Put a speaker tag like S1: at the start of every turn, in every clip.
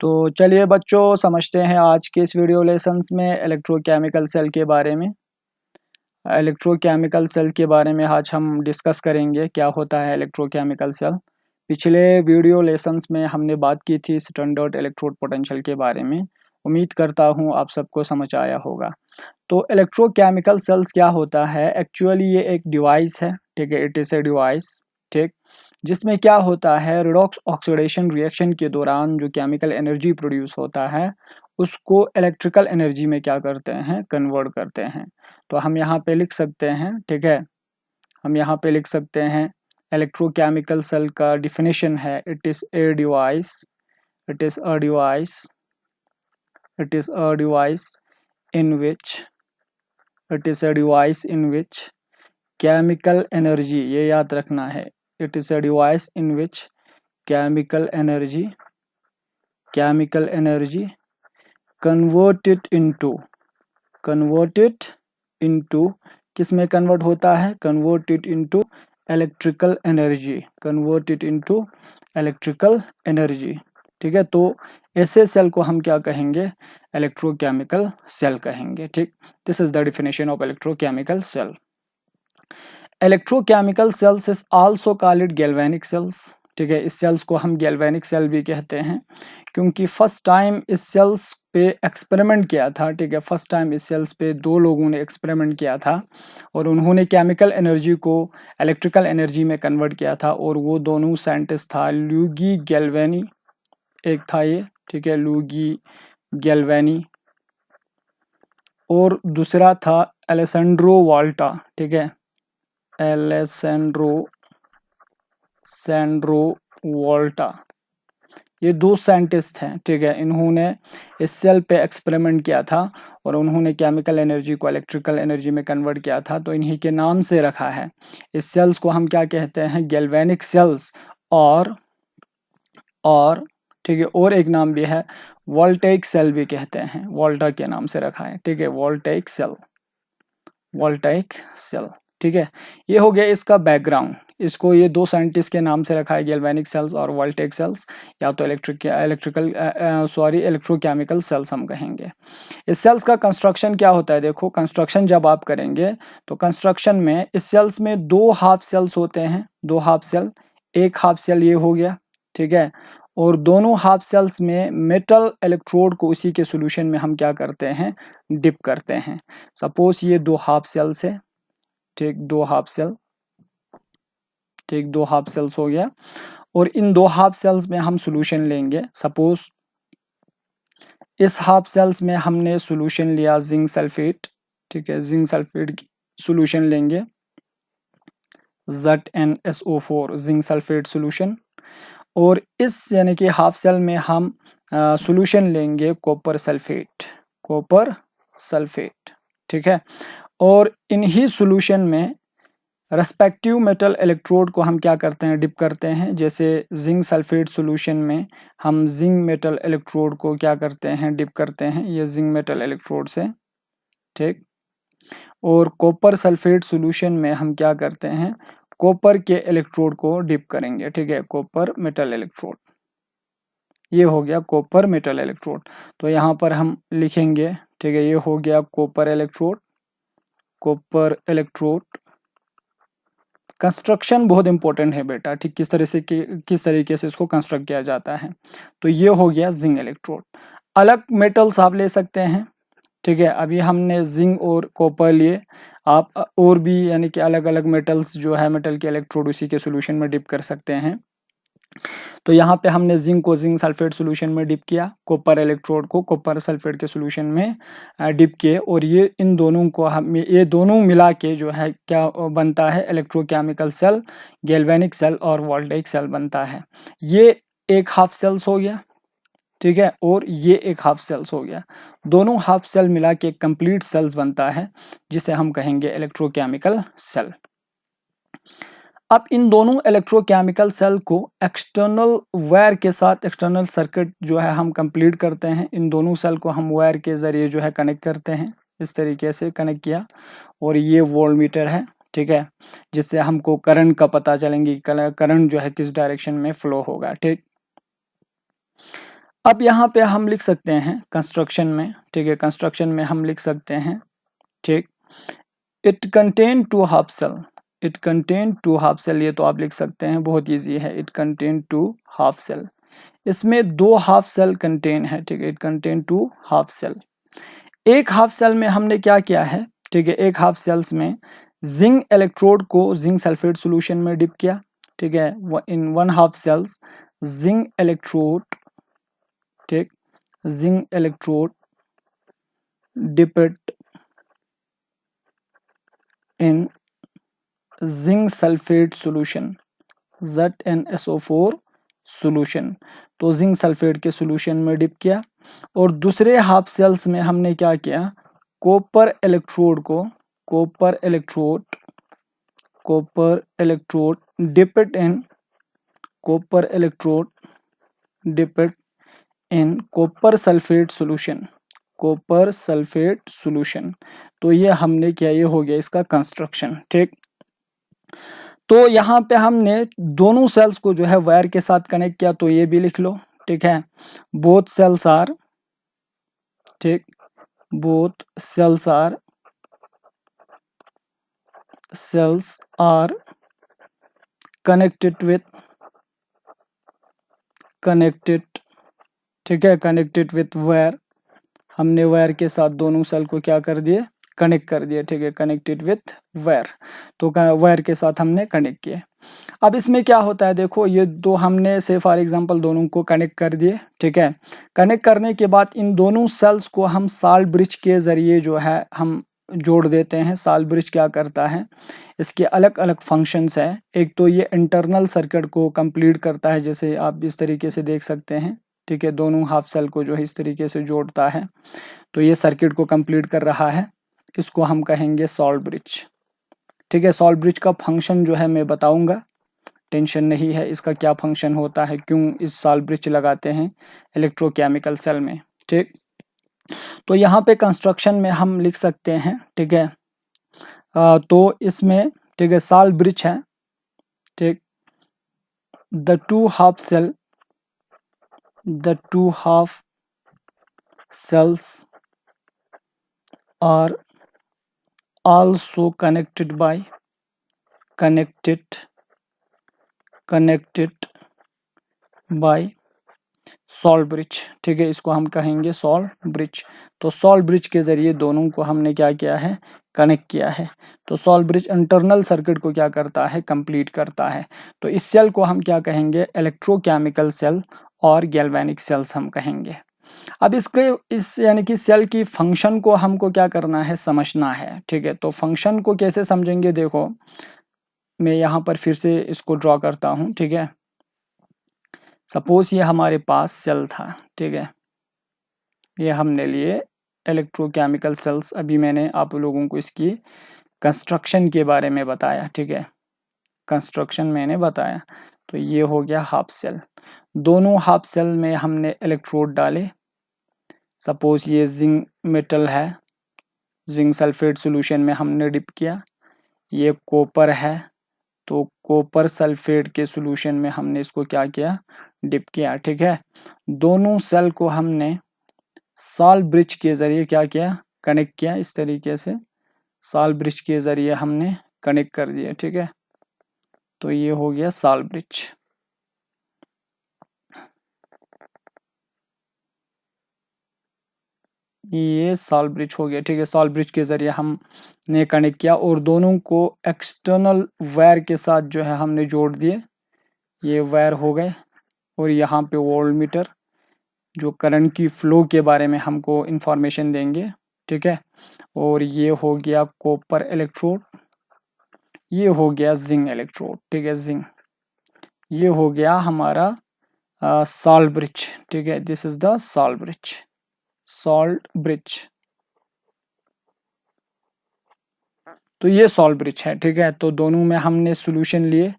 S1: तो चलिए बच्चों समझते हैं आज के इस वीडियो लेसन्स में इलेक्ट्रोकेमिकल सेल के बारे में। इलेक्ट्रोकेमिकल सेल के बारे में आज हम डिस्कस करेंगे क्या होता है इलेक्ट्रोकेमिकल सेल। पिछले वीडियो लेसन्स में हमने बात की थी स्टैंडर्ड इलेक्ट्रोड पोटेंशियल के बारे में। उम्मीद करता हूँ आप सबको समझ आया होगा। तो इलेक्ट्रोकेमिकल सेल्स क्या होता है, एक्चुअली ये एक डिवाइस है, ठीक है, इट इज़ ए डिवाइस, ठीक, जिसमें क्या होता है रिडॉक्स ऑक्सीडेशन रिएक्शन के दौरान जो केमिकल एनर्जी प्रोड्यूस होता है उसको इलेक्ट्रिकल एनर्जी में क्या करते हैं, कन्वर्ट करते हैं। तो हम यहाँ पे लिख सकते हैं, ठीक है, हम यहाँ पे लिख सकते हैं इलेक्ट्रोकेमिकल सेल का डिफिनेशन है it is a device, it is a device, it is a device in which it is a device in which chemical energy, ये याद रखना है, it is a device in which chemical energy converted into किस में convert होता है, converted into electrical energy, ठीक है। तो ऐसे सेल को हम क्या कहेंगे, इलेक्ट्रोकेमिकल सेल कहेंगे, ठीक। This is the definition of electrochemical cell. Electrochemical cells is also called galvanic cells, ठीक है। इस सेल्स को हम गैल्वेनिक सेल भी कहते हैं क्योंकि फर्स्ट टाइम इस सेल्स पे एक्सपेरिमेंट किया था, ठीक है। फर्स्ट टाइम इस सेल्स पे दो लोगों ने एक्सपेरिमेंट किया था और उन्होंने केमिकल एनर्जी को इलेक्ट्रिकल एनर्जी में कन्वर्ट किया था और वो दोनों साइंटिस्ट था ल्यूगी गैल्वेनी, एक था ये, ठीक है, लुगी गैल्वेनी, और दूसरा था एलेसेंड्रो वाल्टा, ठीक है, एलेसेंड्रो वाल्टा। ये दो साइंटिस्ट हैं, ठीक है। इन्होंने इस सेल पे एक्सपेरिमेंट किया था और उन्होंने केमिकल एनर्जी को इलेक्ट्रिकल एनर्जी में कन्वर्ट किया था, तो इन्हीं के नाम से रखा है। इस सेल्स को हम क्या कहते हैं, गैल्वेनिक सेल्स, और ठीक है, और एक नाम भी है वोल्टेइक सेल भी कहते हैं, वोल्टा के नाम से रखा है, ठीक है, वोल्टेइक सेल, ठीक है। ये हो गया इसका बैकग्राउंड। इसको ये दो साइंटिस्ट के नाम से रखा है, गैल्वेनिक सेल्स और वोल्टेइक सेल्स, या तो इलेक्ट्रोकेमिकल सेल्स हम कहेंगे। इस सेल्स का कंस्ट्रक्शन क्या होता है, देखो कंस्ट्रक्शन जब आप करेंगे तो कंस्ट्रक्शन में इस सेल्स में दो हाफ सेल्स होते हैं, दो हाफ सेल, एक हाफ सेल ये हो गया, ठीक है, और दोनों हाफ सेल्स में मेटल इलेक्ट्रोड को उसी के सॉल्यूशन में हम क्या करते हैं, डिप करते हैं। सपोज ये दो हाफ सेल्स है, ठीक, दो हाफ सेल, ठीक, दो हाफ सेल्स हो गया, और इन दो हाफ सेल्स में हम सॉल्यूशन लेंगे। सपोज इस हाफ सेल्स में हमने सॉल्यूशन लिया जिंक सल्फेट, ठीक है, जिंक सल्फेट की सॉल्यूशन लेंगे, ZnSO4 जिंक सल्फेट सॉल्यूशन, और इस यानी कि हाफ सेल में हम सॉल्यूशन लेंगे कॉपर सल्फेट, ठीक है, और इन्हीं सॉल्यूशन में रेस्पेक्टिव मेटल इलेक्ट्रोड को हम क्या करते हैं, डिप करते हैं। जैसे जिंक सल्फेट सॉल्यूशन में हम जिंक मेटल इलेक्ट्रोड को क्या करते हैं, डिप करते हैं, ये जिंक मेटल इलेक्ट्रोड से, ठीक, और कॉपर सल्फेट सॉल्यूशन में हम क्या करते हैं, कॉपर के इलेक्ट्रोड को डिप करेंगे, ठीक है, कॉपर मेटल इलेक्ट्रोड। ये हो गया कॉपर मेटल इलेक्ट्रोड। तो यहाँ पर हम लिखेंगे, ठीक है, ये हो गया कॉपर इलेक्ट्रोड। कंस्ट्रक्शन बहुत इंपॉर्टेंट है बेटा, ठीक, किस तरीके से इसको कंस्ट्रक्ट किया जाता है। तो ये हो गया जिंक इलेक्ट्रोड। अलग मेटल्स आप ले सकते हैं, ठीक है, अभी हमने जिंक और कॉपर लिए, आप और भी यानी कि अलग अलग मेटल्स जो है मेटल के इलेक्ट्रोड उसी के सॉल्यूशन में डिप कर सकते हैं। तो यहाँ पे हमने जिंक को जिंक सल्फेट सॉल्यूशन में डिप किया, कॉपर इलेक्ट्रोड को कॉपर सल्फेट के सॉल्यूशन में डिप किए, और ये इन दोनों को हम ये दोनों मिला के जो है क्या बनता है, इलेक्ट्रोकेमिकल सेल, गैल्वेनिक सेल और वोल्टेइक सेल बनता है। ये एक हाफ सेल्स हो गया, ठीक है, और ये एक हाफ सेल्स हो गया, दोनों हाफ सेल मिला के कंप्लीट सेल्स बनता है जिसे हम कहेंगे इलेक्ट्रोकेमिकल सेल। अब इन दोनों इलेक्ट्रोकेमिकल सेल को एक्सटर्नल वायर के साथ, एक्सटर्नल सर्किट जो है हम कंप्लीट करते हैं। इन दोनों सेल को हम वायर के ज़रिए जो है कनेक्ट करते हैं, इस तरीके से कनेक्ट किया, और ये वोल्टमीटर है, ठीक है, जिससे हमको करंट का पता चलेंगी, करंट जो है किस डायरेक्शन में फ्लो होगा, ठीक। अब यहाँ पे हम लिख सकते हैं कंस्ट्रक्शन में, ठीक है, कंस्ट्रक्शन में हम लिख सकते हैं, ठीक, it contain two half cell, it contain two half cell, ये तो आप लिख सकते हैं, बहुत इजी है, it contain two half cell, इसमें 2 हाफ सेल कंटेन है, ठीक है, it contain two half cell. एक हाफ सेल में हमने क्या किया है, ठीक है, एक हाफ सेल्स में जिंक इलेक्ट्रोड को जिंक सल्फेट सॉल्यूशन में डिप किया, ठीक है, in one half sales zinc electrode, ठीक, zinc electrode dipped in zinc sulphate solution ZnSO4 solution, तो जिंक सल्फेट के सॉल्यूशन में डिप किया। और दूसरे हाफ सेल्स में हमने क्या किया, कॉपर इलेक्ट्रोड को, copper electrode dipped in, copper electrode dipped in copper sulphate solution, copper sulphate solution. तो ये हमने किया, ये हो गया इसका कंस्ट्रक्शन, ठीक। तो यहाँ पे हमने दोनों सेल्स को जो है वायर के साथ कनेक्ट किया, तो ये भी लिख लो, ठीक है, बोथ सेल्स आर, ठीक, both cells are connected with, connected, ठीक है, कनेक्टेड विथ वायर, हमने वायर के साथ दोनों सेल को क्या कर दिए, कनेक्ट कर दिया, ठीक है, कनेक्टेड विथ वायर, तो वायर के साथ हमने कनेक्ट किए। अब इसमें क्या होता है, देखो ये दो हमने से फॉर एग्जांपल दोनों को कनेक्ट कर दिए, ठीक है, कनेक्ट करने के बाद इन दोनों सेल्स को हम साल्ट ब्रिज के जरिए जो है हम जोड़ देते हैं। साल्ट ब्रिज क्या करता है, इसके अलग अलग फंक्शंस है, एक तो ये इंटरनल सर्किट को कंप्लीट करता है, जैसे आप इस तरीके से देख सकते हैं, ठीक है, दोनों हाफ सेल को जो है इस तरीके से जोड़ता है, तो ये सर्किट को कंप्लीट कर रहा है, इसको हम कहेंगे सॉल्ट ब्रिज, ठीक है। सॉल्ट ब्रिज का फंक्शन जो है मैं बताऊंगा, टेंशन नहीं है, इसका क्या फंक्शन होता है, क्यों इस सॉल्ट ब्रिज लगाते हैं इलेक्ट्रोकेमिकल सेल में, ठीक। तो यहाँ पे कंस्ट्रक्शन में हम लिख सकते हैं, ठीक है, तो इसमें, ठीक है, सॉल्ट ब्रिज है, ठीक, the two half cell, the two half cells are also connected by salt bridge, ठीक है, इसको हम कहेंगे सॉल्ट ब्रिज। तो सॉल्ट ब्रिज के जरिए दोनों को हमने क्या किया है, कनेक्ट किया है। तो सॉल्ट ब्रिज इंटरनल सर्किट को क्या करता है, कंप्लीट करता है। तो इस सेल को हम क्या कहेंगे, इलेक्ट्रोकेमिकल सेल और गैल्वेनिक सेल्स हम कहेंगे। अब इसके इस यानी कि सेल की फंक्शन को हमको क्या करना है, समझना है, ठीक है। तो फंक्शन को कैसे समझेंगे, देखो मैं यहाँ पर फिर से इसको ड्रॉ करता हूँ, ठीक है। सपोज ये हमारे पास सेल था, ठीक है, ये हमने लिए इलेक्ट्रोकेमिकल सेल्स, अभी मैंने आप लोगों को इसकी कंस्ट्रक्शन के बारे में बताया, ठीक है, कंस्ट्रक्शन मैंने बताया। तो ये हो गया हाफ सेल, दोनों हाफ सेल में हमने इलेक्ट्रोड डाले, सपोज ये जिंक मेटल है, जिंक सल्फेट सॉल्यूशन में हमने डिप किया, ये कॉपर है, तो कॉपर सल्फेट के सॉल्यूशन में हमने इसको क्या किया, डिप किया, ठीक है। दोनों सेल को हमने सॉल्ट ब्रिज के जरिए क्या किया, कनेक्ट किया, इस तरीके से सॉल्ट ब्रिज के जरिए हमने कनेक्ट कर दिया, ठीक है। तो ये हो गया सॉल्ट ब्रिज। ये सॉल्ट ब्रिज हो गया, ठीक है, सॉल्ट ब्रिज के जरिए हमने कनेक्ट किया और दोनों को एक्सटर्नल वायर के साथ जो है हमने जोड़ दिए, ये वायर हो गए। और यहाँ पे वोल्टमीटर जो करंट की फ्लो के बारे में हमको इंफॉर्मेशन देंगे, ठीक है। और ये हो गया कॉपर इलेक्ट्रोड, ये हो गया जिंक इलेक्ट्रोड, ठीक है, जिंक, ये हो गया हमारा सॉल्ट ब्रिज, ठीक है, this is the salt bridge, salt bridge. तो ये सॉल्ट ब्रिज है, ठीक है। तो दोनों में हमने सॉल्यूशन लिए,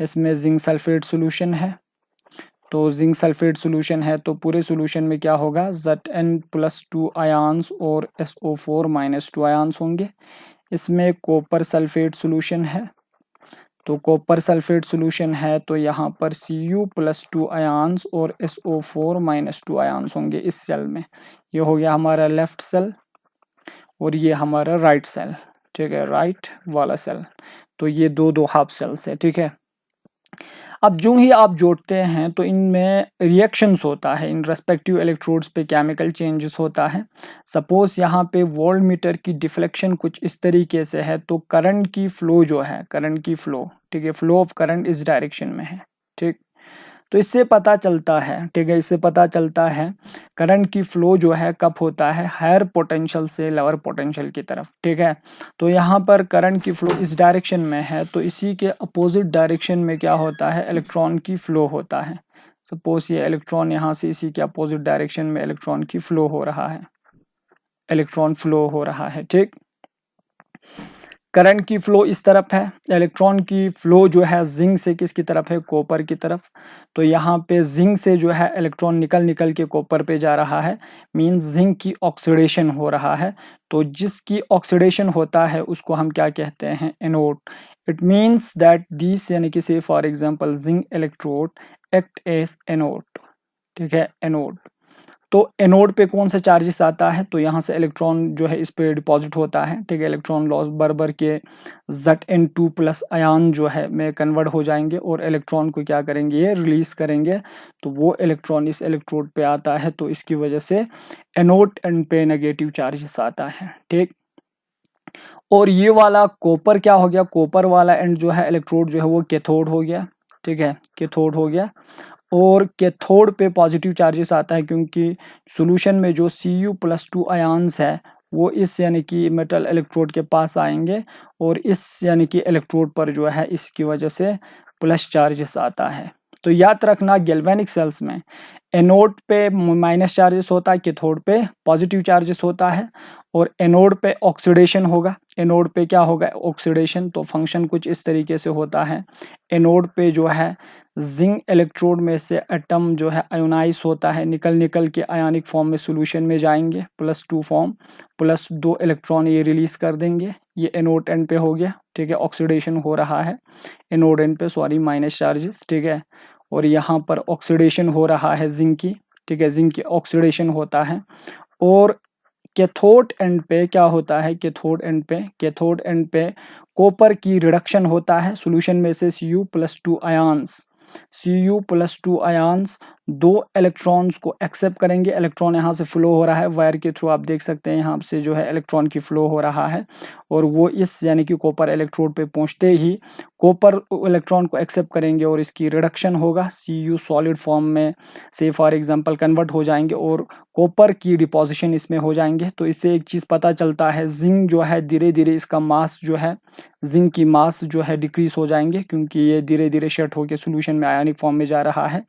S1: इसमें जिंक सल्फेट सॉल्यूशन है, तो जिंक सल्फेट सॉल्यूशन है, तो पूरे सॉल्यूशन में क्या होगा, Zn+2 आयंस और SO4-2 आयंस होंगे। इसमें कॉपर सल्फेट सॉल्यूशन है, तो कॉपर सल्फेट सॉल्यूशन है, तो यहाँ पर Cu+2 आयंस और SO4-2 आयंस होंगे इस सेल में। ये हो गया हमारा लेफ्ट सेल और ये हमारा राइट सेल, ठीक है, राइट वाला सेल। तो ये दो हाफ सेल्स है, ठीक है। अब जो ही आप जोड़ते हैं तो इनमें रिएक्शंस होता है, इन रेस्पेक्टिव इलेक्ट्रोड्स पे केमिकल चेंजेस होता है। सपोज यहाँ पे वोल्ट मीटर की डिफ्लेक्शन कुछ इस तरीके से है, तो करंट की फ्लो जो है, करंट की फ्लो, ठीक है, फ्लो ऑफ करंट इस डायरेक्शन में है, ठीक। तो इससे पता चलता है, ठीक है, इससे पता चलता है करंट की फ्लो जो है कब होता है, हायर पोटेंशियल से लोअर पोटेंशियल की तरफ, ठीक है। तो यहाँ पर करंट की फ्लो इस डायरेक्शन में है, तो इसी के अपोजिट डायरेक्शन में क्या होता है, इलेक्ट्रॉन की फ्लो होता है। सपोज ये इलेक्ट्रॉन यहाँ से इसी के अपोजिट डायरेक्शन में इलेक्ट्रॉन की फ्लो हो रहा है, इलेक्ट्रॉन फ्लो हो रहा है, ठीक। करंट की फ्लो इस तरफ है, इलेक्ट्रॉन की फ्लो जो है जिंक से किसकी तरफ है, कॉपर की तरफ। तो यहाँ पे जिंक से जो है इलेक्ट्रॉन निकल के कॉपर पे जा रहा है, मींस जिंक की ऑक्सीडेशन हो रहा है। तो जिसकी ऑक्सीडेशन होता है उसको हम क्या कहते हैं, anode. It means that this, यानी कि से for example zinc electrode act as anode, ठीक है, एनोड। तो एनोड पे कौन सा चार्जेस आता है, तो यहाँ से इलेक्ट्रॉन जो है इस पे डिपॉजिट होता है, ठीक है, इलेक्ट्रॉन लॉस बर के Zn2+ आयन जो है में कन्वर्ट हो जाएंगे और इलेक्ट्रॉन को क्या करेंगे, ये रिलीज करेंगे। तो वो इलेक्ट्रॉन इस इलेक्ट्रोड पे आता है, तो इसकी वजह से एनोड एंड पे नेगेटिव चार्जेस आता है, ठीक। और ये वाला कॉपर क्या हो गया, कॉपर वाला एंड जो है इलेक्ट्रोड जो है वो कैथोड हो गया, ठीक है, कैथोड हो गया। और कैथोड पे पॉजिटिव चार्जेस आता है, क्योंकि सॉल्यूशन में जो Cu+2 आयंस है वो इस यानी कि मेटल इलेक्ट्रोड के पास आएंगे और इस यानी कि इलेक्ट्रोड पर जो है इसकी वजह से प्लस चार्जेस आता है। तो याद रखना गैल्वेनिक सेल्स में एनोड पे माइनस चार्जेस होता है, कैथोड पे पॉजिटिव चार्जेस होता है। और एनोड पे ऑक्सीडेशन होगा, एनोड पे क्या होगा, ऑक्सीडेशन। तो फंक्शन कुछ इस तरीके से होता है, एनोड पे जो है जिंक इलेक्ट्रोड में से एटम जो है आयोनाइज होता है, निकल के आयनिक फॉर्म में सॉल्यूशन में जाएंगे, +2 फॉर्म, +2 इलेक्ट्रॉन ये रिलीज कर देंगे। ये एनोड एंड पे हो गया, ठीक है, ऑक्सीडेशन हो रहा है एनोड एंड पे, सॉरी माइनस चार्जेस, ठीक है। और यहाँ पर ऑक्सीडेशन हो रहा है जिंक की, ठीक है, जिंक की ऑक्सीडेशन होता है। और कैथोड एंड पे क्या होता है, कैथोड एंड पे कॉपर की रिडक्शन होता है सॉल्यूशन में से Cu+2 ions, Cu+2 ions 2 electrons को एक्सेप्ट करेंगे। इलेक्ट्रॉन यहाँ से फ्लो हो रहा है वायर के थ्रू, आप देख सकते हैं यहाँ से जो है इलेक्ट्रॉन की फ्लो हो रहा है और वो इस यानी कि कॉपर इलेक्ट्रोड पे पहुँचते ही कॉपर इलेक्ट्रॉन को एक्सेप्ट करेंगे और इसकी रिडक्शन होगा, Cu सॉलिड फॉर्म में से फॉर एग्जांपल कन्वर्ट हो जाएंगे और कॉपर की डिपोजिशन इसमें हो जाएंगे। तो इससे एक चीज़ पता चलता है, जिंक जो है धीरे धीरे इसका मास जो है, जिंक की मास जो है डिक्रीज हो जाएंगे, क्योंकि ये धीरे धीरे शेट होकर सॉल्यूशन में आयनिक फॉर्म में जा रहा है।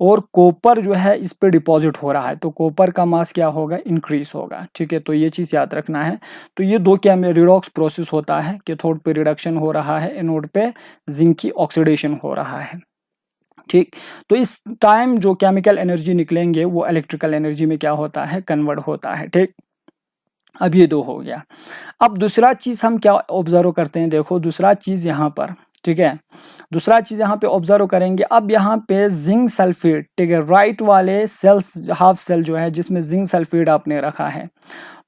S1: और कॉपर जो है इस पे डिपॉजिट हो रहा है, तो कॉपर का मास क्या होगा, इंक्रीज होगा, ठीक है। तो ये चीज़ याद रखना है। तो ये दो क्या में रिडॉक्स प्रोसेस होता है, कैथोड पे रिडक्शन हो रहा है, एनोड पे जिंक की ऑक्सीडेशन हो रहा है, ठीक। तो इस टाइम जो केमिकल एनर्जी निकलेंगे वो इलेक्ट्रिकल एनर्जी में क्या होता है, कन्वर्ट होता है, ठीक। अब ये दो हो गया। अब दूसरा चीज हम क्या ऑब्जर्व करते हैं, देखो दूसरा चीज यहाँ पर, ठीक है, दूसरा चीज यहाँ पे ऑब्जर्व करेंगे। अब यहाँ पे जिंक सल्फेट, ठीक है, राइट वाले सेल्स, हाफ सेल जो है जिसमें जिंक सल्फेट आपने रखा है,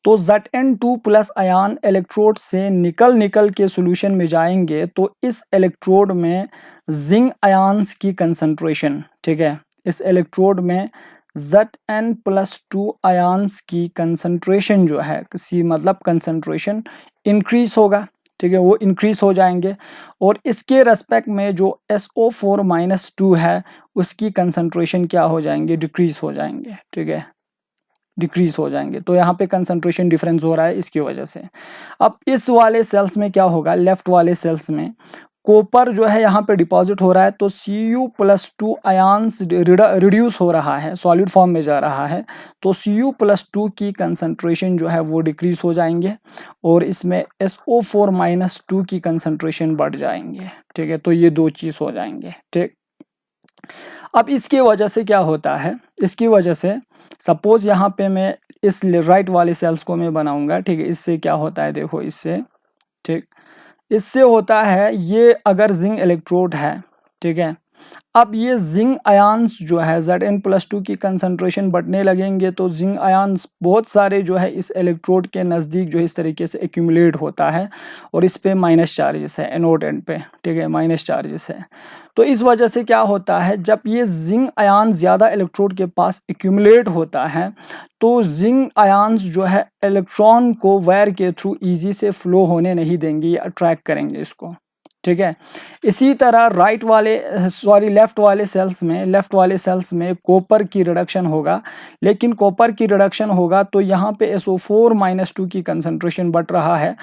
S1: तो Zn2+ आयन इलेक्ट्रोड से निकल के सॉल्यूशन में जाएंगे। तो इस इलेक्ट्रोड में जिंक आयंस की कंसंट्रेशन, ठीक है, इस इलेक्ट्रोड में Zn+2 आयंस की कंसंट्रेशन जो है, किसी मतलब कंसंट्रेशन इंक्रीज होगा, ठीक है, वो इंक्रीज हो जाएंगे। और इसके रेस्पेक्ट में जो SO4-2 है उसकी कंसंट्रेशन क्या हो जाएंगे, डिक्रीज हो जाएंगे, ठीक है, डिक्रीज हो जाएंगे। तो यहाँ पे कंसंट्रेशन डिफरेंस हो रहा है इसकी वजह से। अब इस वाले सेल्स में क्या होगा, लेफ्ट वाले सेल्स में कॉपर जो है यहाँ पे डिपॉजिट हो रहा है, तो Cu+2 आयंस रिड्यूस हो रहा है, सॉलिड फॉर्म में जा रहा है। तो Cu+2 की कंसंट्रेशन जो है वो डिक्रीज हो जाएंगे और इसमें SO4-2 की कंसंट्रेशन बढ़ जाएंगे, ठीक है। तो ये दो चीज हो जाएंगे, ठीक। अब इसकी वजह से क्या होता है, इसकी वजह से सपोज यहाँ पे मैं इस राइट वाले सेल्स को मैं बनाऊंगा, ठीक है, इससे क्या होता है देखो, इससे, ठीक, इससे होता है, ये अगर जिंक इलेक्ट्रोड है, ठीक है, अब ये जिंक आयंस जो है Zn+2 की कंसंट्रेशन बढ़ने लगेंगे, तो जिंक आयंस बहुत सारे जो है इस इलेक्ट्रोड के नज़दीक जो है इस तरीके से एक्यूमुलेट होता है, और इस पे माइनस चार्जेस है एनोड एंड पे, ठीक है, माइनस चार्जेस है। तो इस वजह से क्या होता है, जब ये जिंक आयन ज़्यादा इलेक्ट्रोड के पास एक्यूमुलेट होता है, तो जिंक आयंस जो है इलेक्ट्रॉन को वायर के थ्रू ईजी से फ्लो होने नहीं देंगे, या अट्रैक्ट करेंगे इसको, ठीक है। इसी तरह लेफ्ट वाले सेल्स में कॉपर की रिडक्शन होगा, लेकिन कॉपर की रिडक्शन होगा तो यहाँ पे SO4-2 की कंसंट्रेशन बढ़ रहा है,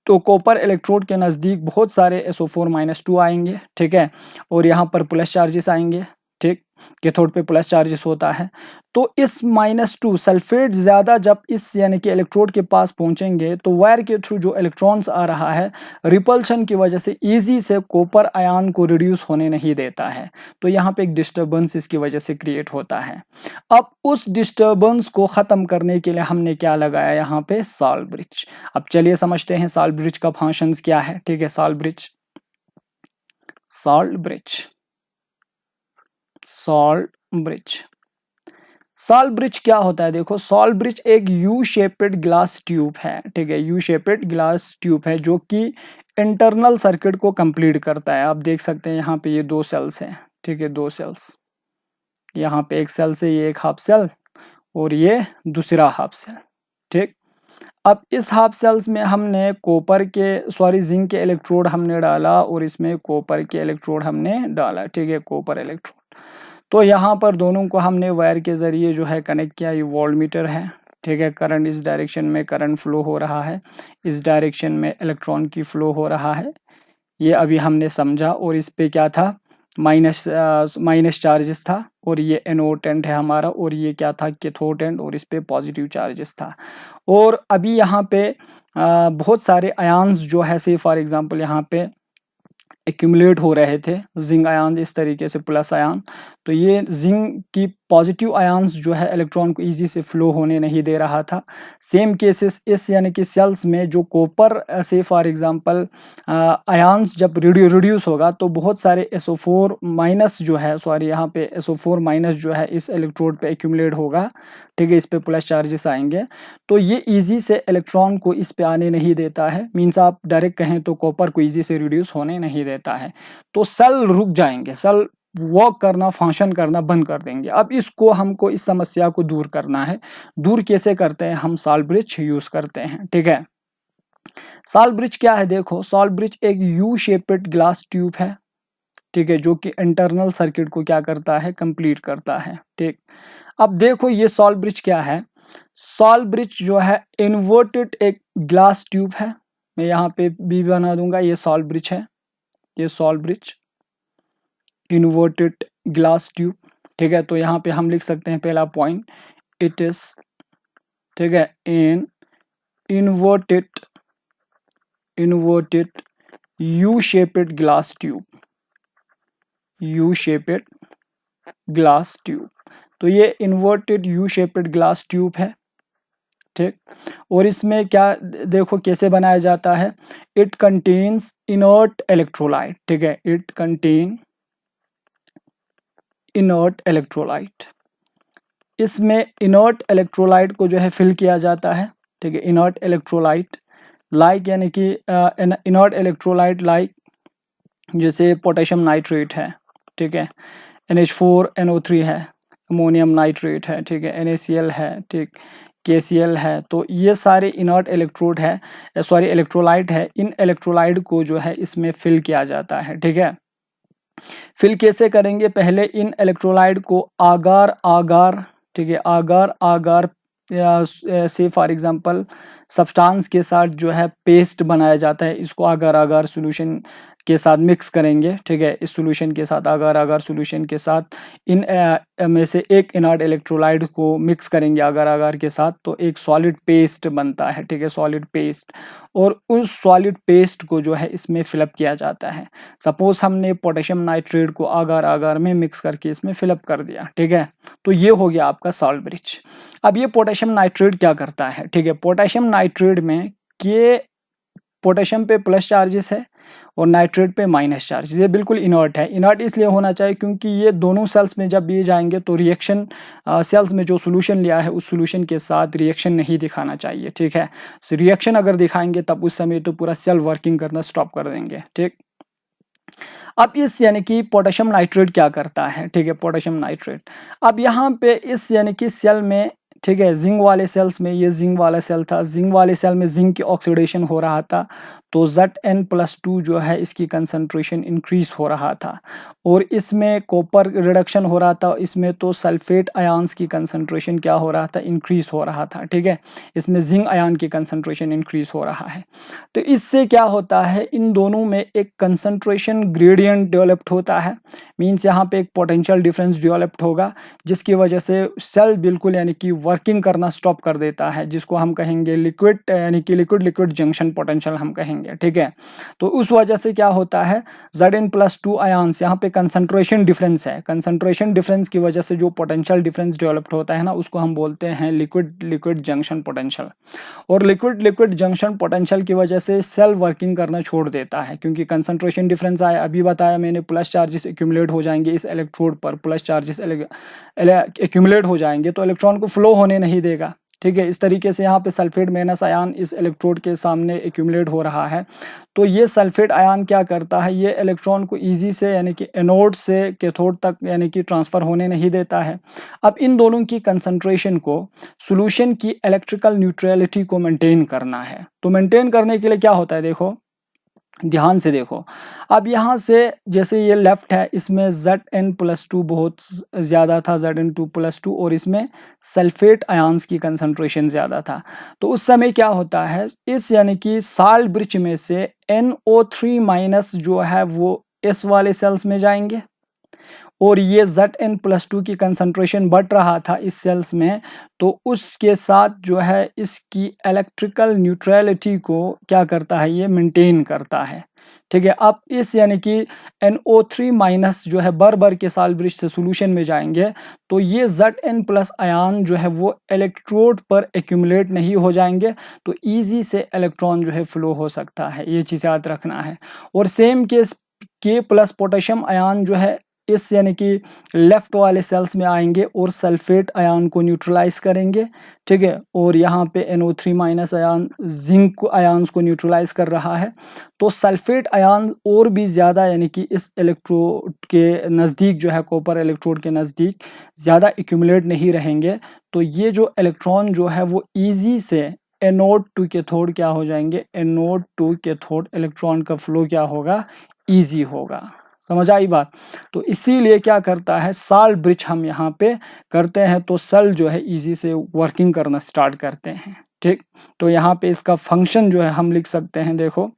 S1: तो कॉपर इलेक्ट्रोड के नज़दीक बहुत सारे SO4-2 आएंगे, ठीक है, और यहाँ पर प्लस चार्जेस आएंगे, ठीक, कैथोड पे प्लस चार्जेस होता है। तो इस -2 सल्फेट ज़्यादा जब इस यानी कि इलेक्ट्रोड के पास पहुंचेंगे, तो वायर के थ्रू जो इलेक्ट्रॉन्स आ रहा है, रिपल्शन की वजह से इजी से कॉपर आयन को रिड्यूस होने नहीं देता है, तो यहाँ पे एक डिस्टर्बेंस इसकी वजह से क्रिएट होता है। अब उस डिस्टर्बेंस को ख़त्म करने के लिए हमने क्या लगाया यहाँ पे, सॉल्ट ब्रिज। अब चलिए समझते हैं सॉल्ट ब्रिज का फंक्शंस क्या है, ठीक है। सॉल्ट ब्रिज क्या होता है, देखो सॉल्ट ब्रिज एक यू शेपेड ग्लास ट्यूब है, ठीक है, यू शेपेड ग्लास ट्यूब है जो कि इंटरनल सर्किट को कंप्लीट करता है। आप देख सकते हैं यहाँ पे ये 2 सेल्स हैं, ठीक है, 2 सेल्स, यहाँ पे एक सेल से ये एक हाफ सेल और ये दूसरा हाफ सेल, ठीक। अब इस हाफ सेल्स में हमने जिंक के इलेक्ट्रोड हमने डाला, और इसमें कॉपर के इलेक्ट्रोड हमने डाला, ठीक है, कॉपर इलेक्ट्रोड। तो यहाँ पर दोनों को हमने वायर के ज़रिए जो है कनेक्ट किया। ये वोल्टमीटर है, ठीक है, करंट इस डायरेक्शन में करंट फ्लो हो रहा है, इस डायरेक्शन में इलेक्ट्रॉन की फ्लो हो रहा है, ये अभी हमने समझा। और इस पे क्या था, माइनस चार्जेस था, और ये एनोड एंड है हमारा, और ये क्या था, कैथोड एंड, और इस पे पॉजिटिव चार्जेस था। और अभी यहाँ पे बहुत सारे आयंस जो है, से फॉर एग्जांपल यहाँ पे एक्यूमुलेट हो रहे थे जिंक आयन, इस तरीके से प्लस आयन, तो ये जिंक की पॉजिटिव आयंस जो है इलेक्ट्रॉन को इजी से फ्लो होने नहीं दे रहा था। सेम केसेस इस यानी कि सेल्स में जो कॉपर से फॉर एग्जांपल आयंस जब रिड्यूस होगा, तो बहुत सारे SO4- जो है, यहाँ पे SO4- जो है इस इलेक्ट्रोड पे एक्यूमुलेट होगा, ठीक है, इस पे प्लस चार्जेस आएंगे, तो ये इजी से इलेक्ट्रॉन को इस पे आने नहीं देता है। मीन्स आप डायरेक्ट कहें तो कॉपर को इजी से रिड्यूस होने नहीं देता है, तो सेल रुक जाएंगे, सेल वर्क करना, फंक्शन करना बंद कर देंगे। अब इसको हमको इस समस्या को दूर करना है। दूर कैसे करते हैं, हम सॉल्ट ब्रिज यूज करते हैं, ठीक है। सॉल्ट ब्रिज क्या है, देखो सॉल्ट ब्रिज एक यू शेपेड ग्लास ट्यूब है, ठीक है, जो कि इंटरनल सर्किट को क्या करता है, कंप्लीट करता है, ठीक। अब देखो ये सॉल्ट ब्रिज क्या है, सॉल्ट ब्रिज जो है इन्वर्टेड एक ग्लास ट्यूब है, मैं यहाँ पे भी बना दूंगा, ये सॉल्ट ब्रिज है, ये salt bridge inverted glass tube, ठीक है। तो यहाँ पे हम लिख सकते हैं पहला पॉइंट, इट इज, ठीक है, in inverted you shaped glass tube, you shaped glass tube, तो ये inverted you shaped glass tube है, ठीक। और इसमें क्या देखो कैसे बनाया जाता है, इट कंटेन्स इनर्ट इलेक्ट्रोलाइट, ठीक है, इट कंटेन इनर्ट इलेक्ट्रोलाइट, इसमें इनर्ट इलेक्ट्रोलाइट को जो है फिल किया जाता है, ठीक है, इनर्ट इलेक्ट्रोलाइट लाइक, यानी कि इनर्ट इलेक्ट्रोलाइट लाइक जैसे पोटेशियम नाइट्रेट है, ठीक है, NH4NO3 है, अमोनियम नाइट्रेट है, ठीक है, NaCl है, ठीक, KCl है। तो ये सारे इनर्ट इलेक्ट्रोलाइट है, इन इलेक्ट्रोलाइट को जो है इसमें फिल किया जाता है, ठीक है। फिल कैसे करेंगे, पहले इन इलेक्ट्रोलाइट को आगार, ठीक है, आगार से फॉर एग्जांपल सब्सटेंस के साथ जो है पेस्ट बनाया जाता है, इसको आगार सॉल्यूशन के साथ मिक्स करेंगे, ठीक है, इस सॉल्यूशन के साथ आगार सॉल्यूशन के साथ इन में से एक इनर्ट इलेक्ट्रोलाइट को मिक्स करेंगे आगार के साथ, तो एक सॉलिड पेस्ट बनता है, ठीक है, सॉलिड पेस्ट। और उस सॉलिड पेस्ट को जो है इसमें फिलअप किया जाता है। सपोज हमने पोटेशियम नाइट्रेट को आगार में मिक्स करके इसमें फिलअप कर दिया, ठीक है, तो ये हो गया आपका सॉल्ट ब्रिज। अब ये पोटेशियम नाइट्रेट क्या करता है, ठीक है, पोटेशियम नाइट्रेट में के पोटेशियम पे प्लस चार्जेस है और नाइट्रेट पे माइनस चार्ज। ये बिल्कुल इनर्ट है। इनर्ट इसलिए होना चाहिए क्योंकि ये दोनों सेल्स में जब ये जाएंगे तो रिएक्शन सेल्स में जो सोल्यूशन लिया है उस सोल्यूशन के साथ रिएक्शन नहीं दिखाना चाहिए, ठीक है। रिएक्शन अगर दिखाएंगे तब उस समय तो पूरा सेल वर्किंग करना स्टॉप कर देंगे, ठीक। अब इस यानी कि पोटेशियम नाइट्रेट क्या करता है, ठीक है, पोटेशियम नाइट्रेट। अब यहाँ पे इस यानी कि सेल में, ठीक है, जिंक वाले सेल्स में, ये जिंक वाला सेल था, जिंक वाले सेल में जिंक की ऑक्सीडेशन हो रहा था, तो Zn+2 जो है इसकी कंसंट्रेशन इंक्रीज हो रहा था। और इसमें कॉपर रिडक्शन हो रहा था, इसमें तो सल्फेट आयंस की कंसंट्रेशन क्या हो रहा था, इंक्रीज हो रहा था, ठीक है। इसमें जिंक आयन की कंसंट्रेशन इंक्रीज हो रहा है। तो इससे क्या होता है, इन दोनों में एक कंसंट्रेशन ग्रेडियंट डेवलप्ड होता है। मीन्स यहाँ पे एक पोटेंशियल डिफरेंस डेवलप्ड होगा जिसकी वजह से सेल बिल्कुल यानी कि वर्किंग करना स्टॉप कर देता है, जिसको हम कहेंगे लिक्विड यानी कि लिक्विड लिक्विड जंक्शन पोटेंशियल हम कहेंगे, ठीक है। तो उस वजह से क्या होता है, Zn+2 आयंस, यहाँ पे कंसंट्रेशन डिफरेंस है, कंसंट्रेशन डिफरेंस की वजह से जो पोटेंशियल डिफरेंस डेवलप्ड होता है ना, उसको हम बोलते हैं लिक्विड लिक्विड जंक्शन पोटेंशियल। और लिक्विड लिक्विड जंक्शन पोटेंशियल की वजह से सेल वर्किंग करना छोड़ देता है क्योंकि कंसंट्रेशन डिफरेंस आया। अभी बताया मैंने, प्लस चार्जेस एक्यूमुलेट हो जाएंगे इस इलेक्ट्रोड पर, प्लस चार्जेस एक्यूमुलेट हो जाएंगे तो इलेक्ट्रॉन को फ्लो होने नहीं देगा, ठीक है। इस तरीके से यहाँ पे सल्फेट माइनस आयन इस इलेक्ट्रोड के सामने एक्यूमुलेट हो रहा है। तो ये सल्फेट आयन क्या करता है, ये इलेक्ट्रॉन को इजी से यानी कि एनोड से कैथोड तक यानी कि ट्रांसफ़र होने नहीं देता है। अब इन दोनों की कंसंट्रेशन को, सॉल्यूशन की इलेक्ट्रिकल न्यूट्रलिटी को मेंटेन करना है। तो मेंटेन करने के लिए क्या होता है, देखो ध्यान से देखो। अब यहाँ से जैसे ये लेफ्ट है, इसमें Zn+2 बहुत ज़्यादा था, Zn2+2, और इसमें सल्फेट आयंस की कंसंट्रेशन ज़्यादा था। तो उस समय क्या होता है, इस यानी कि साल्ट ब्रिज में से NO3- जो है वो S वाले सेल्स में जाएंगे और ये Zn+2 की कंसंट्रेशन बढ़ रहा था इस सेल्स में, तो उसके साथ जो है इसकी इलेक्ट्रिकल न्यूट्रलिटी को क्या करता है, ये मेंटेन करता है, ठीक है। अब इस यानी कि NO3- जो है बर के साल्ट ब्रिज से सॉल्यूशन में जाएंगे तो ये Zn+ आयन जो है वो इलेक्ट्रोड पर एक्यूमुलेट नहीं हो जाएंगे, तो इजी से इलेक्ट्रॉन जो है फ्लो हो सकता है, ये चीज़ याद रखना है। और same case K+ potassium ion जो है इस यानी कि लेफ्ट वाले सेल्स में आएंगे और सल्फेट आयन को न्यूट्रलाइज करेंगे, ठीक है। और यहाँ पे NO3- आयन जिंक आयन्स को न्यूट्रलाइज कर रहा है। तो सल्फेट आयन और भी ज़्यादा यानी कि इस इलेक्ट्रोड के नज़दीक जो है, कॉपर इलेक्ट्रोड के नज़दीक ज़्यादा एक्यूमुलेट नहीं रहेंगे, तो ये जो इलेक्ट्रॉन जो है वो ईजी से एनोड टू कैथोड क्या हो जाएंगे, एनोड टू कैथोड इलेक्ट्रॉन का फ्लो क्या होगा, ईजी होगा। समझ आई बात। तो इसीलिए क्या करता है, साल्ट ब्रिज हम यहाँ पे करते हैं तो सेल जो है इजी से वर्किंग करना स्टार्ट करते हैं, ठीक। तो यहाँ पे इसका फंक्शन जो है हम लिख सकते हैं, देखो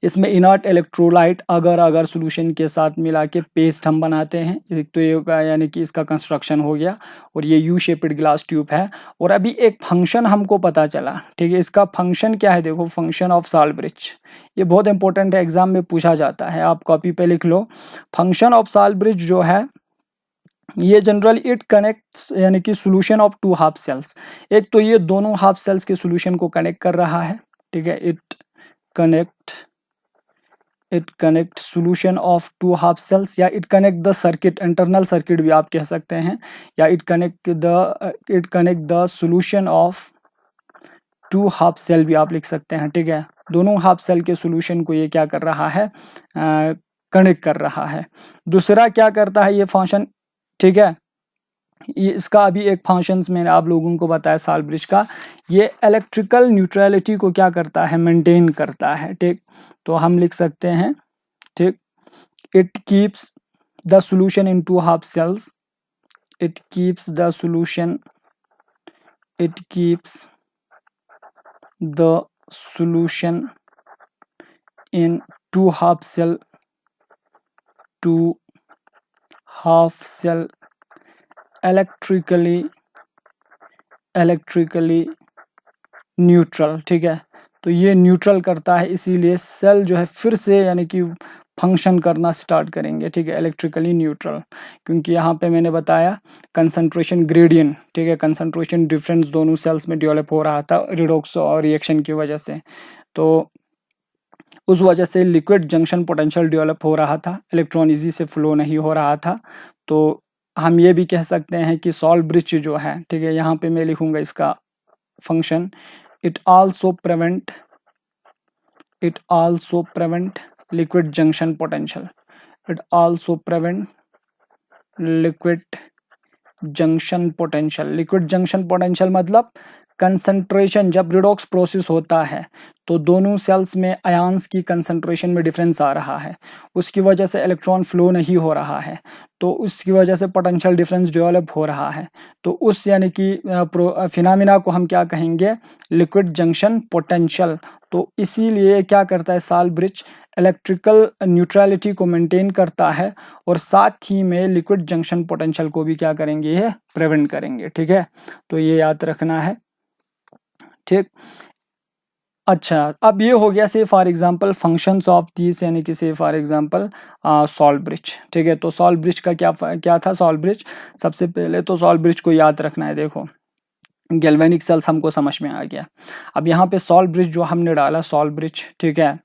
S1: इसमें इनर्ट इलेक्ट्रोलाइट अगर सॉल्यूशन के साथ मिला के पेस्ट हम बनाते हैं, एक तो ये यानी कि इसका कंस्ट्रक्शन हो गया। और ये यू शेप्ड ग्लास ट्यूब है। और अभी एक फंक्शन हमको पता चला, ठीक है, इसका फंक्शन क्या है, देखो फंक्शन ऑफ साल्ट ब्रिज, ये बहुत इंपॉर्टेंट है, एग्जाम में पूछा जाता है, आप कॉपी पे लिख लो। फंक्शन ऑफ साल्ट ब्रिज जो है ये जनरली इट कनेक्ट्स यानी कि solution of two half cells. एक तो ये दोनों हाफ सेल्स के सॉल्यूशन को कनेक्ट कर रहा है, ठीक है, it connect solution of two half cells, या it connect the circuit, internal circuit भी आप कह सकते हैं, या it connect the solution of two half cell भी आप लिख सकते हैं, ठीक है। दोनों हाफ सेल के सॉल्यूशन को ये क्या कर रहा है, कनेक्ट कर रहा है। दूसरा क्या करता है ये फंक्शन, ठीक है, ये इसका अभी एक फंक्शंस मैंने आप लोगों को बताया साल्ट ब्रिज का, ये इलेक्ट्रिकल न्यूट्रलिटी को क्या करता है, मेंटेन करता है, ठीक। तो हम लिख सकते हैं, ठीक, it keeps the solution in two half cells, it keeps the solution in two half cell electrically neutral, ठीक है। तो ये न्यूट्रल करता है, इसीलिए सेल जो है फिर से यानी कि फंक्शन करना स्टार्ट करेंगे, ठीक है, इलेक्ट्रिकली न्यूट्रल। क्योंकि यहाँ पे मैंने बताया कंसंट्रेशन ग्रेडियंट, ठीक है, कंसंट्रेशन डिफरेंस दोनों सेल्स में डेवलप हो रहा था रिडॉक्स और रिएक्शन की वजह से। तो उस वजह से लिक्विड जंक्शन पोटेंशियल डेवलप हो रहा था, इलेक्ट्रॉन इजी से फ्लो नहीं हो रहा था। तो हम ये भी कह सकते हैं कि सॉल्ट ब्रिज जो है, ठीक है, यहाँ पे मैं लिखूंगा इसका function, it also prevent liquid junction potential, it also prevent liquid junction potential. Liquid junction potential मतलब कंसंट्रेशन, जब रिडॉक्स प्रोसेस होता है तो दोनों सेल्स में आयंस की कंसंट्रेशन में डिफरेंस आ रहा है, उसकी वजह से इलेक्ट्रॉन फ्लो नहीं हो रहा है, तो उसकी वजह से पोटेंशियल डिफरेंस डेवलप हो रहा है। तो उस यानी कि फिनोमेना को हम क्या कहेंगे, लिक्विड जंक्शन पोटेंशियल। तो इसीलिए क्या करता है सॉल्ट ब्रिज, इलेक्ट्रिकल न्यूट्रलिटी को मेंटेन करता है और साथ ही में लिक्विड जंक्शन पोटेंशियल को भी क्या करेंगे, ये प्रिवेंट करेंगे, ठीक है। तो ये याद रखना है, ठीक। अच्छा, अब ये हो गया से for example functions of this, यानी कि से फॉर एग्जांपल सॉल्ट ब्रिज, ठीक है। तो सॉल्ट ब्रिज का क्या था, सॉल्ट ब्रिज, सबसे पहले तो सॉल्ट ब्रिज को याद रखना है। देखो गैल्वेनिक सेल्स हमको समझ में आ गया। अब यहाँ पे सॉल्ट ब्रिज जो हमने डाला, सॉल्ट ब्रिज, ठीक है,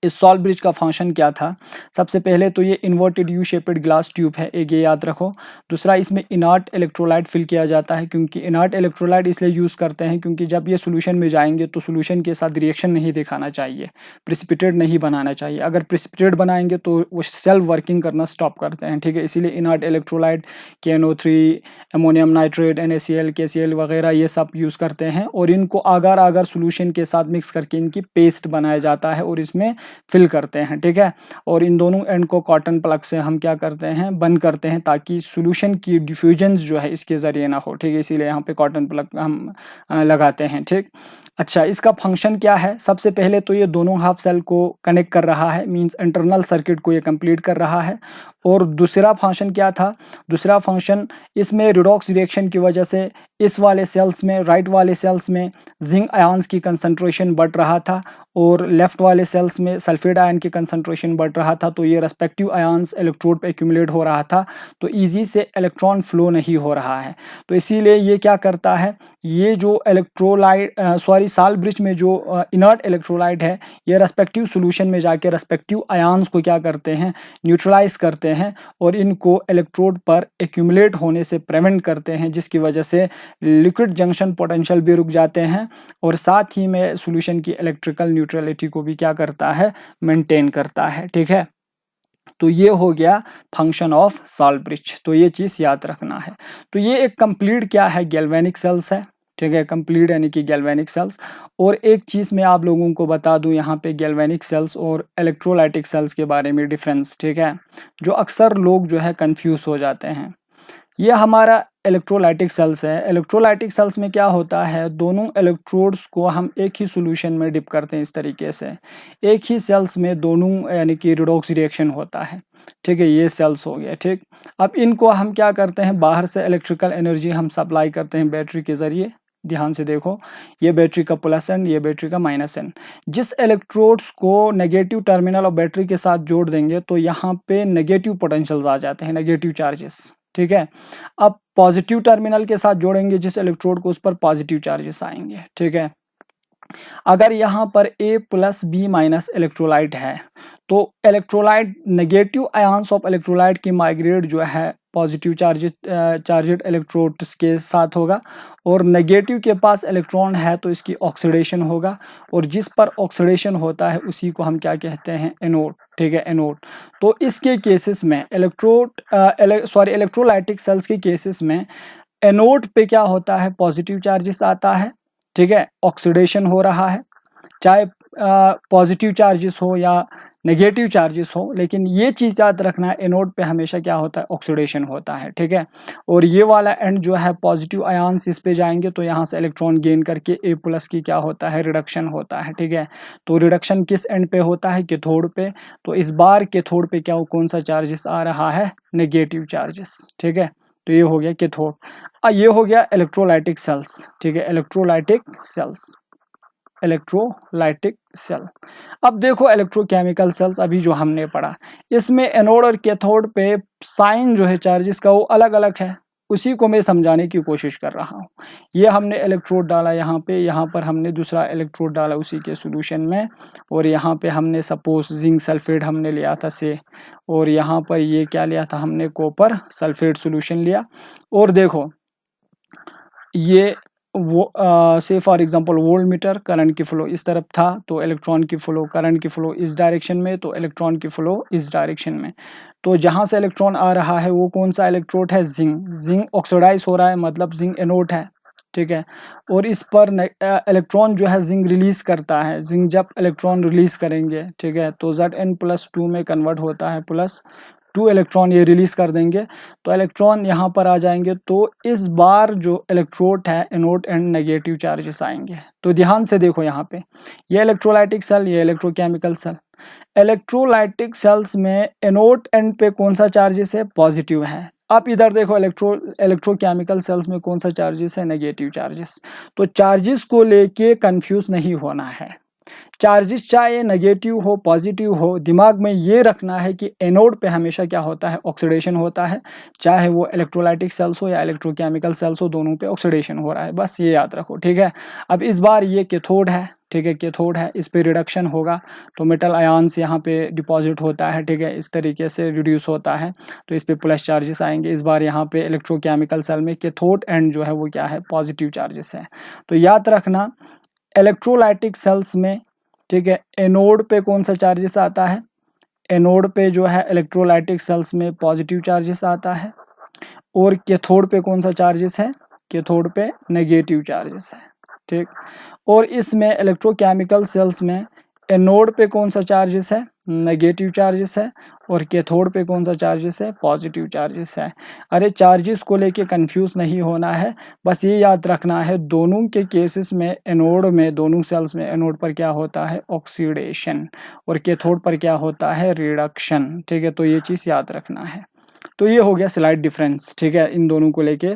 S1: इस सॉल्ट ब्रिज का फंक्शन क्या था, सबसे पहले तो ये inverted you shaped glass tube है, एक ये याद रखो। दूसरा, इसमें इनर्ट इलेक्ट्रोलाइट फिल किया जाता है, क्योंकि इनर्ट इलेक्ट्रोलाइट इसलिए यूज़ करते हैं क्योंकि जब ये सोल्यूशन में जाएंगे तो सोल्यूशन के साथ रिएक्शन नहीं दिखाना चाहिए, प्रिसिपिटेट नहीं बनाना चाहिए। अगर प्रिसिपिटेट बनाएंगे तो वो सेल्फ वर्किंग करना स्टॉप करते हैं, ठीक है। इसीलिए inert electrolyte KNO3, ammonium nitrate, NaCl, KCl वगैरह ये सब यूज़ करते हैं, और इनको आगर आगर सोल्यूशन के साथ मिक्स करके इनकी पेस्ट बनाया जाता है और इसमें फिल करते हैं, ठीक है। और इन दोनों एंड को कॉटन प्लग से हम क्या करते हैं, बंद करते हैं, ताकि सॉल्यूशन की डिफ्यूजन जो है इसके ज़रिए ना हो, ठीक है। इसीलिए यहाँ पे कॉटन प्लग हम लगाते हैं, ठीक। अच्छा, इसका फंक्शन क्या है, सबसे पहले तो ये दोनों हाफ सेल को कनेक्ट कर रहा है, मींस इंटरनल सर्किट को ये कंप्लीट कर रहा है। और दूसरा फंक्शन क्या था, दूसरा फंक्शन, इसमें रिडॉक्स रिएक्शन की वजह से इस वाले सेल्स में, राइट वाले सेल्स में जिंक आयंस की कंसंट्रेशन बढ़ रहा था और लेफ्ट वाले सेल्स में सल्फेट आयन की कंसंट्रेशन बढ़ रहा था। तो ये रेस्पेक्टिव आयंस इलेक्ट्रोड पे एक्यूमुलेट हो रहा था, तो इजी से इलेक्ट्रॉन फ्लो नहीं हो रहा है। तो इसीलिए ये क्या करता है, ये जो इलेक्ट्रोलाइट सॉल्ट ब्रिज में जो इनर्ट इलेक्ट्रोलाइट है, ये रेस्पेक्टिव सॉल्यूशन में जाके रेस्पेक्टिव आयंस को क्या करते हैं, न्यूट्रलाइज करते हैं और इनको इलेक्ट्रोड पर एक्यूमुलेट होने से प्रिवेंट करते हैं, जिसकी वजह से लिक्विड जंक्शन पोटेंशियल भी रुक जाते हैं और साथ ही में सॉल्यूशन की इलेक्ट्रिकल न्यूट्रलिटी को भी क्या करता है, मेंटेन करता है, ठीक है। तो ये हो गया फंक्शन ऑफ सॉल्ट ब्रिज, तो ये चीज़ याद रखना है। तो ये एक कंप्लीट क्या है, गैल्वेनिक सेल्स है, ठीक है, कंप्लीट यानी कि गैल्वेनिक सेल्स। और एक चीज़ मैं आप लोगों को बता दूं यहाँ पे गैल्वेनिक सेल्स और इलेक्ट्रोलाइटिक सेल्स के बारे में डिफरेंस, ठीक है, जो अक्सर लोग जो है कंफ्यूज हो जाते हैं। ये हमारा इलेक्ट्रोलाइटिक सेल्स है। इलेक्ट्रोलाइटिक सेल्स में क्या होता है, दोनों इलेक्ट्रोड्स को हम एक ही सॉल्यूशन में डिप करते हैं, इस तरीके से एक ही सेल्स में दोनों यानी कि रिडॉक्स रिएक्शन होता है, ठीक है। ये सेल्स हो गया, ठीक। अब इनको हम क्या करते हैं, बाहर से इलेक्ट्रिकल एनर्जी हम सप्लाई करते हैं बैटरी के ज़रिए। ध्यान से देखो, ये बैटरी का प्लस एंड, ये बैटरी का माइनस एंड। जिस इलेक्ट्रोड्स को नेगेटिव टर्मिनल और बैटरी के साथ जोड़ देंगे तो यहाँ पे नेगेटिव पोटेंशियल्स आ जाते हैं, नेगेटिव चार्जेस, ठीक है। अब पॉजिटिव टर्मिनल के साथ जोड़ेंगे जिस इलेक्ट्रोड को, उस पर पॉजिटिव चार्जेस आएंगे, ठीक है। अगर यहाँ पर A+B- इलेक्ट्रोलाइट है तो electrolyte negative ions of electrolyte की माइग्रेट जो है पॉजिटिव चार्जेड इलेक्ट्रोड्स के साथ होगा, और नेगेटिव के पास इलेक्ट्रॉन है तो इसकी ऑक्सीडेशन होगा, और जिस पर ऑक्सीडेशन होता है उसी को हम क्या कहते हैं, एनोड, ठीक है, एनोड। तो इसके केसेस में इलेक्ट्रोलाइटिक सेल्स के केसेस में एनोड पे क्या होता है, पॉजिटिव चार्जेस आता है, ठीक है, ऑक्सीडेशन हो रहा है, चाहे पॉजिटिव चार्जेस हो या नेगेटिव चार्जेस हो, लेकिन ये चीज़ याद रखना है, एनोड पे हमेशा क्या होता है, ऑक्सीडेशन होता है, ठीक है। और ये वाला एंड जो है पॉजिटिव आयंस इस पे जाएंगे तो यहाँ से इलेक्ट्रॉन गेन करके A+ की क्या होता है, रिडक्शन होता है, ठीक है। तो रिडक्शन किस एंड पे होता है, कैथोड पे। तो इस बार कैथोड पे क्या, कौन सा चार्जेस आ रहा है, नेगेटिव चार्जेस, ठीक है। तो ये हो गया कैथोड। ये हो गया इलेक्ट्रोलाइटिक सेल्स, ठीक है, इलेक्ट्रोलाइटिक सेल्स, इलेक्ट्रोलाइटिक सेल। अब देखो इलेक्ट्रोकेमिकल सेल्स, अभी जो हमने पढ़ा, इसमें एनोड और कैथोड पे साइन जो है चार्जेस का वो अलग अलग है, उसी को मैं समझाने की कोशिश कर रहा हूँ। ये हमने इलेक्ट्रोड डाला यहाँ पे, यहाँ पर हमने दूसरा इलेक्ट्रोड डाला उसी के सॉल्यूशन में, और यहाँ पे हमने सपोज जिंक सल्फेट हमने लिया था से, और यहाँ पर ये क्या लिया था हमने, कॉपर सल्फेट सॉल्यूशन लिया। और देखो ये वो से for example volt meter, current की फ्लो इस तरफ था तो इलेक्ट्रॉन की फ्लो, करंट की फ्लो इस डायरेक्शन में तो इलेक्ट्रॉन की फ्लो इस डायरेक्शन में। तो जहाँ से इलेक्ट्रॉन आ रहा है वो कौन सा इलेक्ट्रोड है, जिंक। जिंक ऑक्सीडाइज हो रहा है मतलब जिंक एनोड है, ठीक है। और इस पर इलेक्ट्रॉन जो है जिंक रिलीज करता है, जिंक जब इलेक्ट्रॉन रिलीज करेंगे, ठीक है, तो Zn+2 में कन्वर्ट होता है, +2 इलेक्ट्रॉन ये रिलीज कर देंगे तो इलेक्ट्रॉन यहाँ पर आ जाएंगे। तो इस बार जो इलेक्ट्रोड है एनोड एंड नेगेटिव चार्जेस आएंगे। तो ध्यान से देखो यहाँ पे, ये इलेक्ट्रोलाइटिक सेल, ये इलेक्ट्रोकेमिकल सेल। इलेक्ट्रोलाइटिक सेल्स में एनोड एंड पे कौन सा चार्जेस है, पॉजिटिव है। आप इधर देखो इलेक्ट्रोकेमिकल सेल्स में कौन सा चार्जेस है, नेगेटिव चार्जेस। तो चार्जेस को लेके कंफ्यूज नहीं होना है। चार्जेस चाहे नेगेटिव हो पॉजिटिव हो, दिमाग में ये रखना है कि एनोड पे हमेशा क्या होता है, ऑक्सीडेशन होता है। चाहे वो इलेक्ट्रोलाइटिक सेल्स हो या इलेक्ट्रोकेमिकल सेल्स हो, दोनों पे ऑक्सीडेशन हो रहा है, बस ये याद रखो, ठीक है। अब इस बार ये कैथोड है, ठीक है, कैथोड है, इस पे रिडक्शन होगा तो मेटल आयंस यहाँ पे डिपॉजिट होता है, ठीक है, इस तरीके से रिड्यूस होता है तो इस पे प्लस चार्जेस आएंगे। इस बार यहाँ पे इलेक्ट्रोकेमिकल सेल में कैथोड एंड जो है वो क्या है, पॉजिटिव चार्जेस है। तो याद रखना इलेक्ट्रोलाइटिक सेल्स में, ठीक है, एनोड पे कौन सा चार्जेस आता है, एनोड पे जो है इलेक्ट्रोलाइटिक सेल्स में पॉजिटिव चार्जेस आता है, और कैथोड पे कौन सा चार्जेस है, कैथोड पे नेगेटिव चार्जेस है, ठीक। और इसमें इलेक्ट्रोकेमिकल सेल्स में एनोड पे कौन सा चार्जेस है, नेगेटिव चार्जेस है, और कैथोड पे कौन सा चार्जेस है, पॉजिटिव चार्जेस है। अरे चार्जेस को लेके कंफ्यूज नहीं होना है, बस ये याद रखना है दोनों के केसेस में एनोड में, दोनों सेल्स में एनोड पर क्या होता है, ऑक्सीडेशन, और कैथोड पर क्या होता है, रिडक्शन, ठीक है। तो ये चीज़ याद रखना है। तो ये हो गया स्लाइड डिफरेंस, ठीक है। इन दोनों को लेके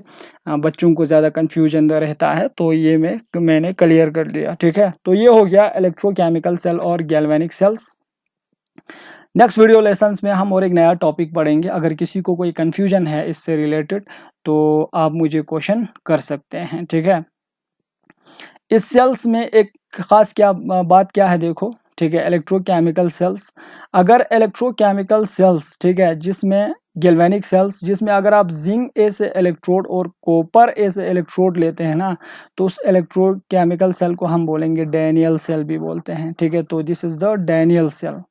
S1: बच्चों को ज़्यादा कन्फ्यूजन रहता है तो ये मैंने क्लियर कर दिया, ठीक है। तो ये हो गया इलेक्ट्रोकेमिकल सेल और galvanic cells. Next video lessons में हम और एक नया टॉपिक पढ़ेंगे। अगर किसी को कोई कन्फ्यूजन है इससे रिलेटेड तो आप मुझे क्वेश्चन कर सकते हैं, ठीक है। इस सेल्स में एक खास बात क्या है देखो, ठीक है, इलेक्ट्रोकेमिकल सेल्स। अगर इलेक्ट्रोकेमिकल सेल्स, ठीक है, जिसमें गैल्वेनिक सेल्स, जिसमें अगर आप जिंक ए से इलेक्ट्रोड और कॉपर ए से इलेक्ट्रोड लेते हैं ना, तो उस इलेक्ट्रोकेमिकल सेल को हम बोलेंगे डैनियल सेल भी बोलते हैं, ठीक है। तो this is the Daniell cell.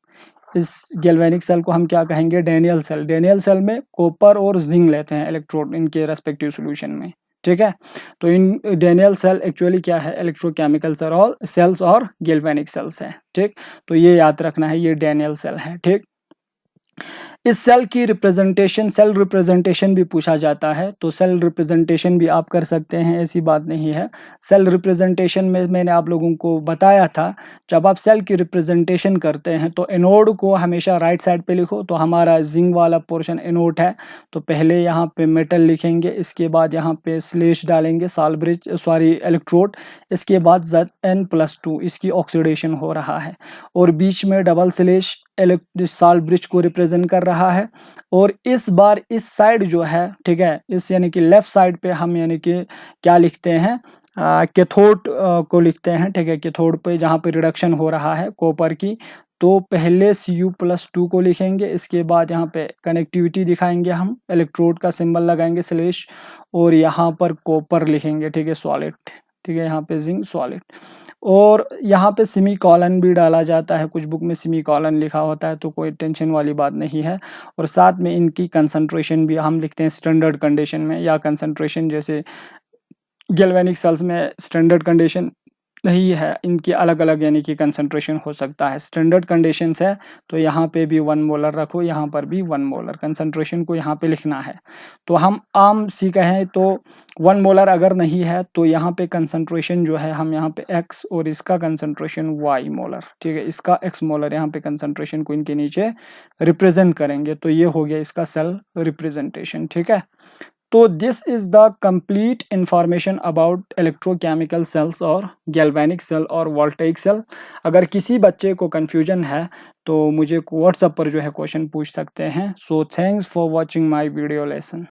S1: इस गैल्वेनिक सेल को हम क्या कहेंगे, डैनियल सेल। डैनियल सेल में कॉपर और जिंक लेते हैं इलेक्ट्रोड इनके रेस्पेक्टिव सॉल्यूशन में, ठीक है। तो इन डैनियल सेल एक्चुअली क्या है, इलेक्ट्रोकेमिकल सेल्स और गैल्वेनिक सेल्स है, ठीक। तो ये याद रखना है, ये डैनियल सेल है, ठीक। इस सेल की रिप्रेजेंटेशन, सेल रिप्रेजेंटेशन भी पूछा जाता है तो सेल रिप्रेजेंटेशन भी आप कर सकते हैं, ऐसी बात नहीं है। सेल रिप्रेजेंटेशन में मैंने आप लोगों को बताया था, जब आप सेल की रिप्रेजेंटेशन करते हैं तो एनोड को हमेशा राइट साइड पे लिखो। तो हमारा जिंक वाला पोर्शन एनोड है तो पहले यहाँ पे मेटल लिखेंगे, इसके बाद यहाँ पे स्लेश डालेंगे, इलेक्ट्रोड, इसके बाद Zn+2 इसकी ऑक्सीडेशन हो रहा है, और बीच में डबल स्लेश साल्ट ब्रिज को रिप्रेजेंट कर रहा है। और इस बार इस साइड जो है, ठीक है, इस यानी कि लेफ्ट साइड पे हम यानी कि क्या लिखते हैं, कैथोड को लिखते हैं, ठीक है। कैथोड पे जहाँ पे रिडक्शन हो रहा है कॉपर की, तो पहले Cu+2 को लिखेंगे, इसके बाद यहाँ पे कनेक्टिविटी दिखाएंगे, हम इलेक्ट्रोड का सिंबल लगाएंगे स्लेश, और यहाँ पर कॉपर लिखेंगे, ठीक है, सॉलिड, ठीक है, यहाँ पे जिंक सॉलिड। और यहाँ पे सेमी कॉलन भी डाला जाता है, कुछ बुक में सेमी कॉलन लिखा होता है तो कोई टेंशन वाली बात नहीं है। और साथ में इनकी कंसंट्रेशन भी हम लिखते हैं स्टैंडर्ड कंडीशन में, या कंसंट्रेशन जैसे गैल्वेनिक सेल्स में स्टैंडर्ड कंडीशन नहीं है, इनकी अलग अलग यानी कि कंसंट्रेशन हो सकता है। स्टैंडर्ड कंडीशंस है तो यहाँ पे भी 1 मोलर रखो, यहाँ पर भी 1 मोलर, कंसंट्रेशन को यहाँ पे लिखना है। तो हम आम सी कहें तो 1 मोलर अगर नहीं है तो यहाँ पे कंसंट्रेशन जो है हम यहाँ पे x और इसका कंसंट्रेशन y मोलर, ठीक है, इसका x मोलर यहाँ पे कंसंट्रेशन को इनके नीचे रिप्रेजेंट करेंगे। तो ये हो गया इसका सेल रिप्रेजेंटेशन, ठीक है। तो this is the complete information about electrochemical cells और गैल्वेनिक सेल और वोल्टेइक सेल। अगर किसी बच्चे को कन्फ्यूजन है तो मुझे व्हाट्सएप पर जो है क्वेश्चन पूछ सकते हैं। So thanks for watching my video lesson.